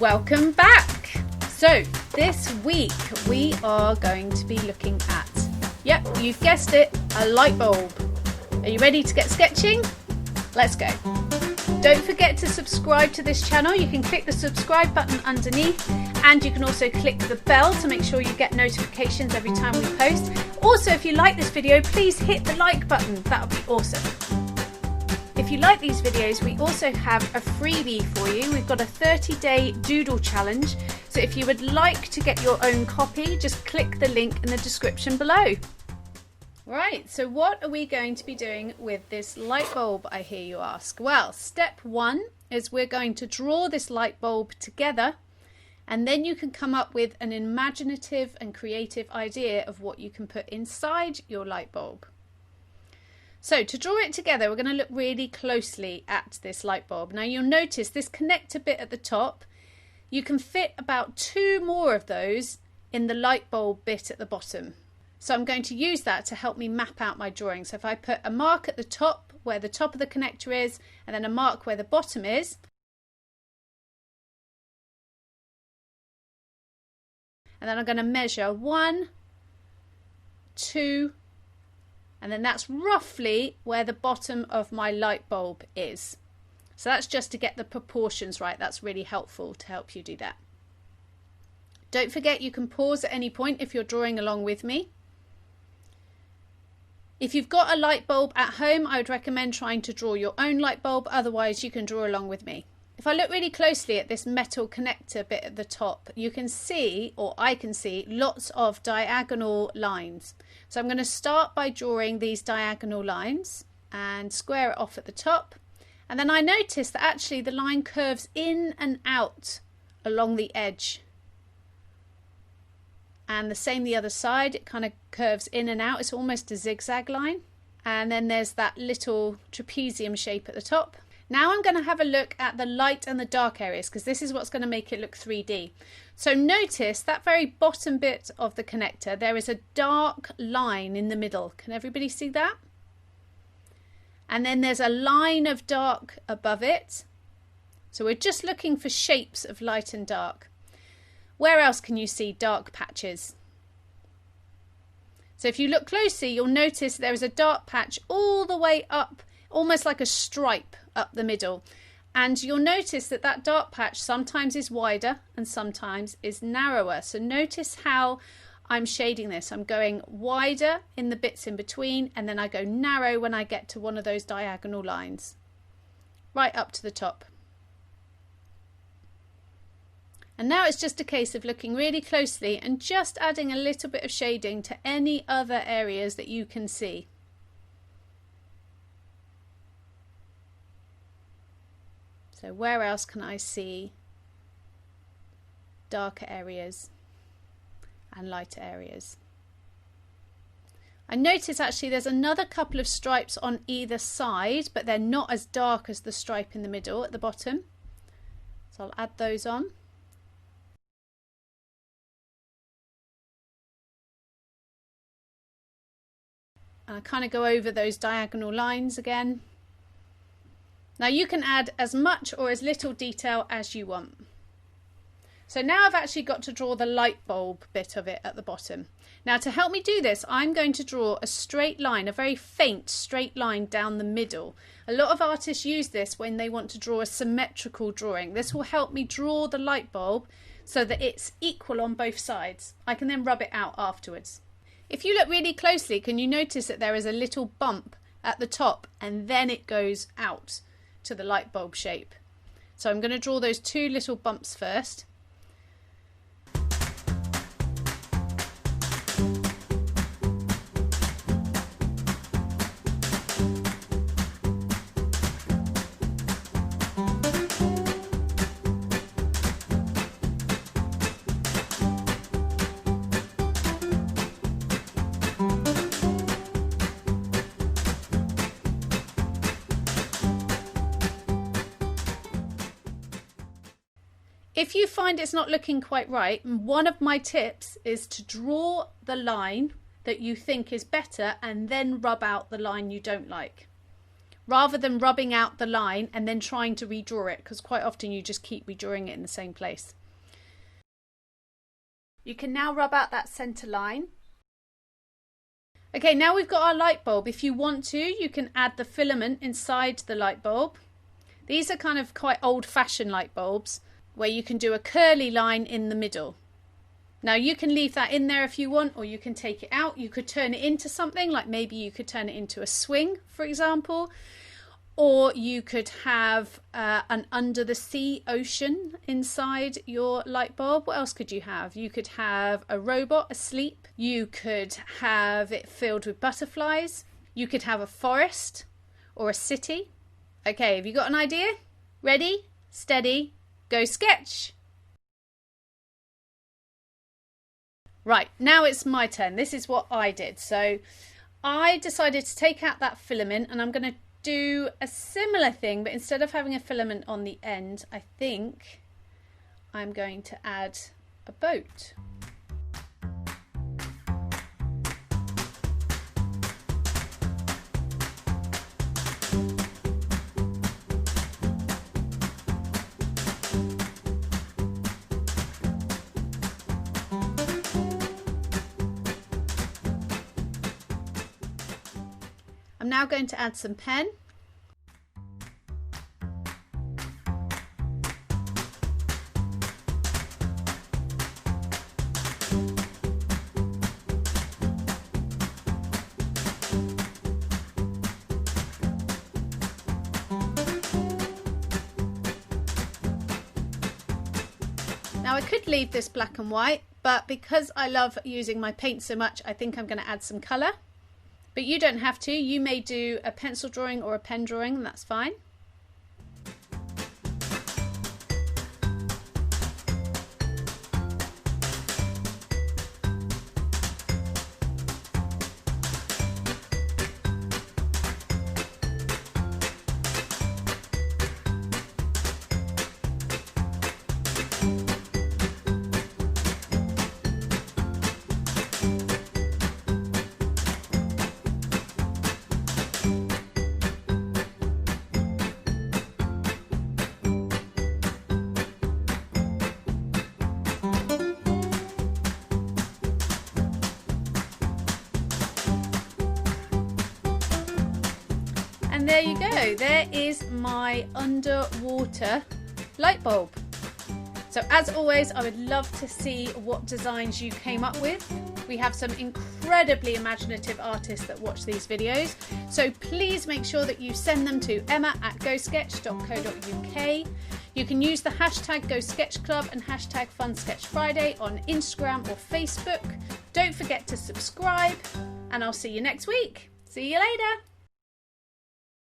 Welcome back. So this week we are going to be looking at, yep, you've guessed it, a light bulb. Are you ready to get sketching? Let's go. Don't forget to subscribe to this channel. You can click the subscribe button underneath, and you can also click the bell to make sure you get notifications every time we post. Also, if you like this video, please hit the like button. That would be awesome. If you like these videos, we also have a freebie for you. We've got a 30-day doodle challenge. So if you would like to get your own copy, just click the link in the description below. Right, so what are we going to be doing with this light bulb, I hear you ask? Well, step one is we're going to draw this light bulb together, and then you can come up with an imaginative and creative idea of what you can put inside your light bulb. So to draw it together, we're going to look really closely at this light bulb. Now you'll notice this connector bit at the top, you can fit about 2 more of those in the light bulb bit at the bottom. So I'm going to use that to help me map out my drawing. So if I put a mark at the top where the top of the connector is, and then a mark where the bottom is, and then I'm going to measure 1, 2, and then that's roughly where the bottom of my light bulb is. So that's just to get the proportions right. That's really helpful to help you do that. Don't forget you can pause at any point if you're drawing along with me. If you've got a light bulb at home, I would recommend trying to draw your own light bulb. Otherwise, you can draw along with me. If I look really closely at this metal connector bit at the top, you can see, or I can see, lots of diagonal lines. So I'm going to start by drawing these diagonal lines and square it off at the top. And then I notice that actually the line curves in and out along the edge. And the same the other side, it kind of curves in and out. It's almost a zigzag line. And then there's that little trapezium shape at the top. Now I'm going to have a look at the light and the dark areas, because this is what's going to make it look 3D. So notice that very bottom bit of the connector, there is a dark line in the middle. Can everybody see that? And then there's a line of dark above it. So we're just looking for shapes of light and dark. Where else can you see dark patches? So if you look closely, you'll notice there is a dark patch all the way up, almost like a stripe up the middle. And you'll notice that that dark patch sometimes is wider and sometimes is narrower. So notice how I'm shading this. I'm going wider in the bits in between, and then I go narrow when I get to one of those diagonal lines, right up to the top. And now it's just a case of looking really closely and just adding a little bit of shading to any other areas that you can see. So where else can I see darker areas and lighter areas? I notice actually there's another couple of stripes on either side, but they're not as dark as the stripe in the middle at the bottom. So I'll add those on. And I kind of go over those diagonal lines again. Now you can add as much or as little detail as you want. So now I've actually got to draw the light bulb bit of it at the bottom. Now to help me do this, I'm going to draw a straight line, a very faint straight line down the middle. A lot of artists use this when they want to draw a symmetrical drawing. This will help me draw the light bulb so that it's equal on both sides. I can then rub it out afterwards. If you look really closely, can you notice that there is a little bump at the top and then it goes out to the light bulb shape? So I'm going to draw those 2 little bumps first. If you find it's not looking quite right, one of my tips is to draw the line that you think is better and then rub out the line you don't like. rather than rubbing out the line and then trying to redraw it, because quite often you just keep redrawing it in the same place. You can now rub out that centre line. Okay, now we've got our light bulb. If you want to, you can add the filament inside the light bulb. These are kind of quite old-fashioned light bulbs where you can do a curly line in the middle. Now you can leave that in there if you want, or you can take it out. You could turn it into something, like maybe you could turn it into a swing, for example, or you could have an under the sea ocean inside your light bulb. What else could you have? You could have a robot asleep. You could have it filled with butterflies. You could have a forest or a city. Okay, have you got an idea? Ready, steady, go sketch. Right, now it's my turn. This is what I did. So I decided to take out that filament, and I'm going to do a similar thing, but instead of having a filament on the end, I think I'm going to add a boat. I'm now going to add some pen. Now I could leave this black and white, but because I love using my paint so much, I think I'm going to add some colour. But you don't have to. You may do a pencil drawing or a pen drawing, and that's fine. And there you go, there is my underwater light bulb. So as always, I would love to see what designs you came up with. We have some incredibly imaginative artists that watch these videos. So please make sure that you send them to emma@gosketch.co.uk. You can use the hashtag GoSketchClub and hashtag FunSketchFriday on Instagram or Facebook. Don't forget to subscribe, and I'll see you next week. See you later.